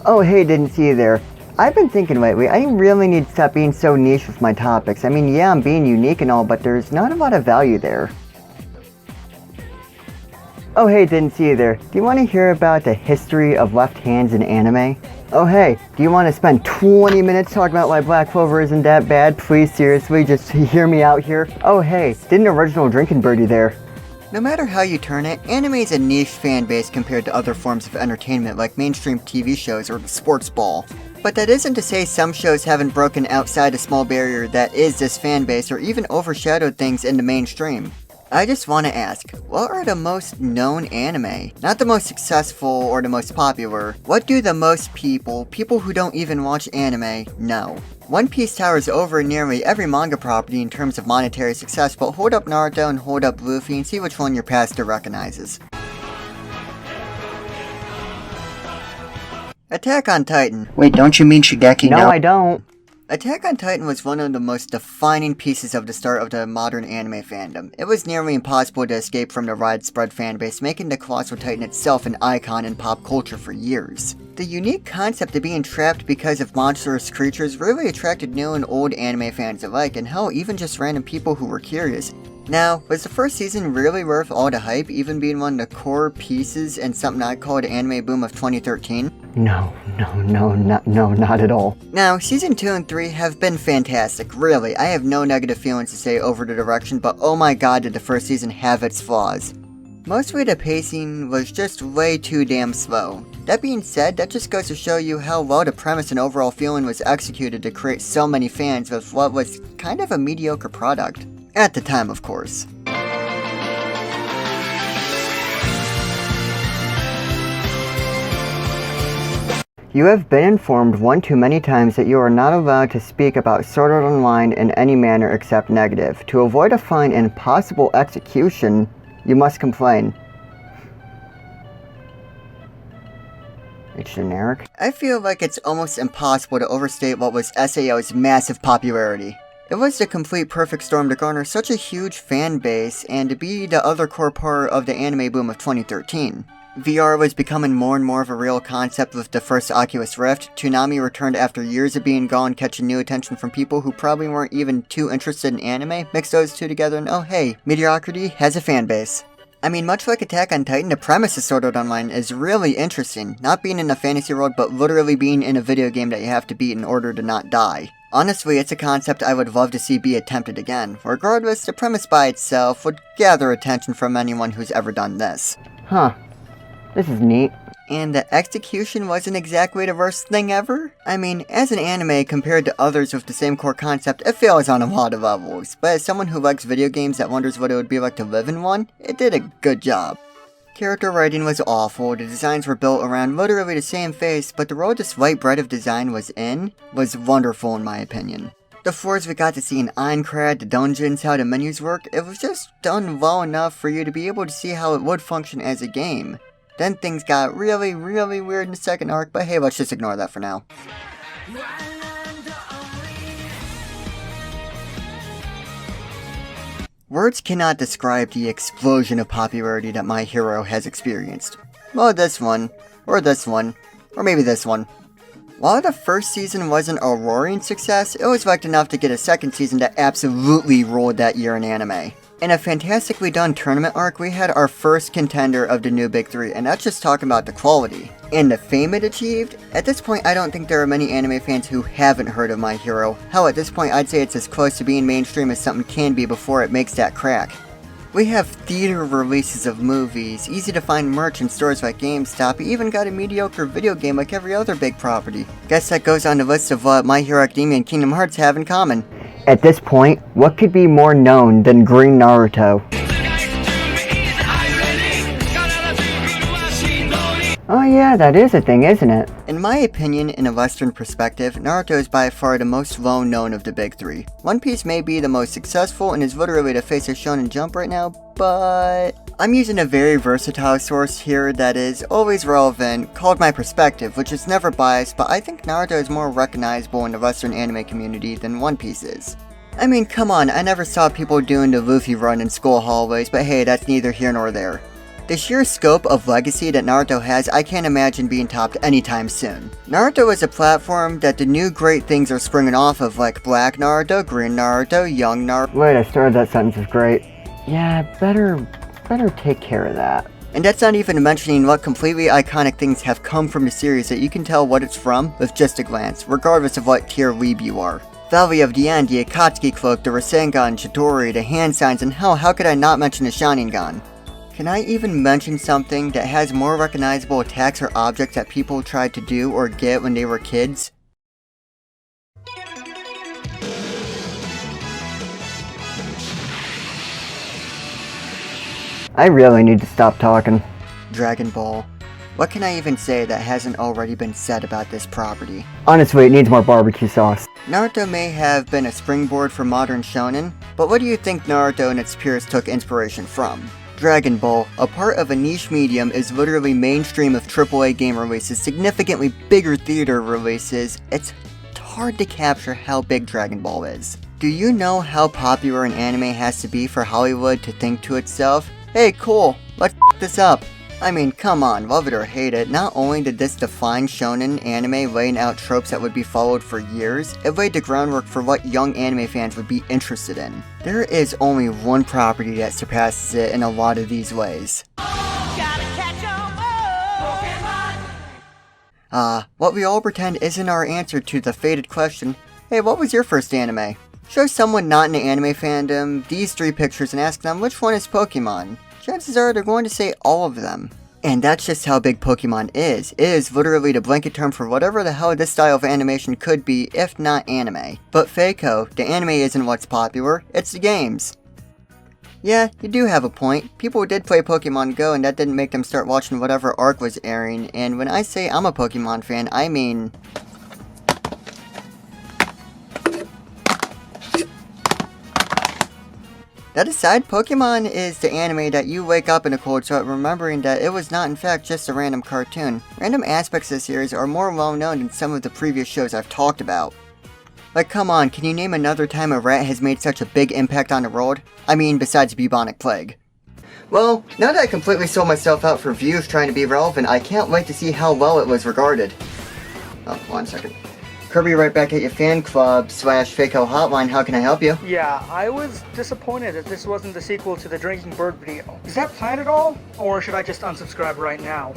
Oh hey, didn't see you there. I've been thinking lately, I really need to stop being so niche with my topics. I mean, yeah, I'm being unique and all, but there's not a lot of value there. Oh hey, didn't see you there. Do you want to hear about the history of left hands in anime? Oh hey, do you want to spend 20 minutes talking about why Black Clover isn't that bad? Please, seriously, just hear me out here. Oh hey, did an original drinking birdie there. No matter how you turn it, anime is a niche fan base compared to other forms of entertainment like mainstream TV shows or the sports ball. But that isn't to say some shows haven't broken outside a small barrier that is this fan base or even overshadowed things in the mainstream. I just want to ask, what are the most known anime? Not the most successful or the most popular. What do the most people who don't even watch anime, know? One Piece towers over nearly every manga property in terms of monetary success, but hold up Naruto and hold up Luffy and see which one your pastor recognizes. Attack on Titan. Wait, don't you mean Shigeki No, I don't. Attack on Titan was one of the most defining pieces of the start of the modern anime fandom. It was nearly impossible to escape from the widespread fanbase, making the Colossal Titan itself an icon in pop culture for years. The unique concept of being trapped because of monstrous creatures really attracted new and old anime fans alike, and hell, even just random people who were curious. Now, was the first season really worth all the hype, even being one of the core pieces in something I call the anime boom of 2013? No, not at all. Now, season 2 and 3 have been fantastic, really. I have no negative feelings to say over the direction, but oh my god did the first season have its flaws. Mostly the pacing was just way too damn slow. That being said, that just goes to show you how well the premise and overall feeling was executed to create so many fans with what was kind of a mediocre product. At the time, of course. You have been informed one too many times that you are not allowed to speak about Sword Art Online in any manner except negative. To avoid a fine and possible execution, you must complain. It's generic. I feel like it's almost impossible to overstate what was SAO's massive popularity. It was the complete perfect storm to garner such a huge fan base and to be the other core part of the anime boom of 2013. VR was becoming more and more of a real concept with the first Oculus Rift. Toonami returned after years of being gone, catching new attention from people who probably weren't even too interested in anime. Mix those two together and oh hey, mediocrity has a fan base. I mean, much like Attack on Titan, the premise of Sword Art Online is really interesting. Not being in a fantasy world, but literally being in a video game that you have to beat in order to not die. Honestly, it's a concept I would love to see be attempted again. Regardless, the premise by itself would gather attention from anyone who's ever done this. Huh. This is neat. And the execution wasn't exactly the worst thing ever? I mean, as an anime compared to others with the same core concept, it fails on a lot of levels. But as someone who likes video games that wonders what it would be like to live in one, it did a good job. Character writing was awful, the designs were built around literally the same face, but the world this white bread of design was in was wonderful in my opinion. The floors we got to see in Aincrad, the dungeons, how the menus work, it was just done well enough for you to be able to see how it would function as a game. Then things got really weird in the second arc, but hey, let's just ignore that for now. Words cannot describe the explosion of popularity that My Hero has experienced. Well, this one, or maybe this one. While the first season wasn't a roaring success, it was liked enough to get a second season that absolutely rolled that year in anime. In a fantastically done tournament arc, we had our first contender of the new Big Three, and that's just talking about the quality. And the fame it achieved? At this point, I don't think there are many anime fans who haven't heard of My Hero. Hell, at this point, I'd say it's as close to being mainstream as something can be before it makes that crack. We have theater releases of movies, easy to find merch in stores like GameStop, even got a mediocre video game like every other big property. Guess that goes on the list of what My Hero Academia and Kingdom Hearts have in common. At this point, what could be more known than Green Naruto? Oh yeah, that is a thing, isn't it? In my opinion, in a Western perspective, Naruto is by far the most well-known of the big three. One Piece may be the most successful and is literally the face of Shonen Jump right now, but I'm using a very versatile source here that is always relevant, called my perspective, which is never biased, but I think Naruto is more recognizable in the Western anime community than One Piece is. I mean, come on, I never saw people doing the Luffy run in school hallways, but hey, that's neither here nor there. The sheer scope of legacy that Naruto has, I can't imagine being topped anytime soon. Naruto is a platform that the new great things are springing off of, like Black Naruto, Green Naruto, Young Naruto. Wait, I started that sentence with great. Yeah, better take care of that. And that's not even mentioning what completely iconic things have come from the series that you can tell what it's from with just a glance, regardless of what tier weeb you are. Valley of the End, the Akatsuki Cloak, the Rasengan, Chidori, the hand signs, and hell, how could I not mention the Sharingan? Can I even mention something that has more recognizable attacks or objects that people tried to do or get when they were kids? I really need to stop talking. Dragon Ball. What can I even say that hasn't already been said about this property? Honestly, it needs more barbecue sauce. Naruto may have been a springboard for modern shonen, but what do you think Naruto and its peers took inspiration from? Dragon Ball, a part of a niche medium, is literally mainstream of AAA game releases, significantly bigger theater releases. It's hard to capture how big Dragon Ball is. Do you know how popular an anime has to be for Hollywood to think to itself, hey cool, let's f this up? I mean, come on, love it or hate it, not only did this define shonen anime laying out tropes that would be followed for years, it laid the groundwork for what young anime fans would be interested in. There is only one property that surpasses it in a lot of these ways. What we all pretend isn't our answer to the fated question, hey, what was your first anime? Show someone not in the anime fandom these 3 pictures and ask them which one is Pokemon. Chances are they're going to say all of them. And that's just how big Pokemon is. It is literally the blanket term for whatever the hell this style of animation could be, if not anime. But Fayko, the anime isn't what's popular, it's the games. Yeah, you do have a point. People did play Pokemon Go and that didn't make them start watching whatever arc was airing, and when I say I'm a Pokemon fan, I mean... That aside, Pokemon is the anime that you wake up in a cold sweat remembering that it was not in fact just a random cartoon. Random aspects of the series are more well known than some of the previous shows I've talked about. Like come on, can you name another time a rat has made such a big impact on the world? I mean, besides bubonic plague. Well, now that I completely sold myself out for views trying to be relevant, I can't wait to see how well it was regarded. Oh, 1 second. Kirby right back at your fan club / Fayko hotline, how can I help you? Yeah, I was disappointed that this wasn't the sequel to the Drinking Bird video. Is that planned at all? Or should I just unsubscribe right now?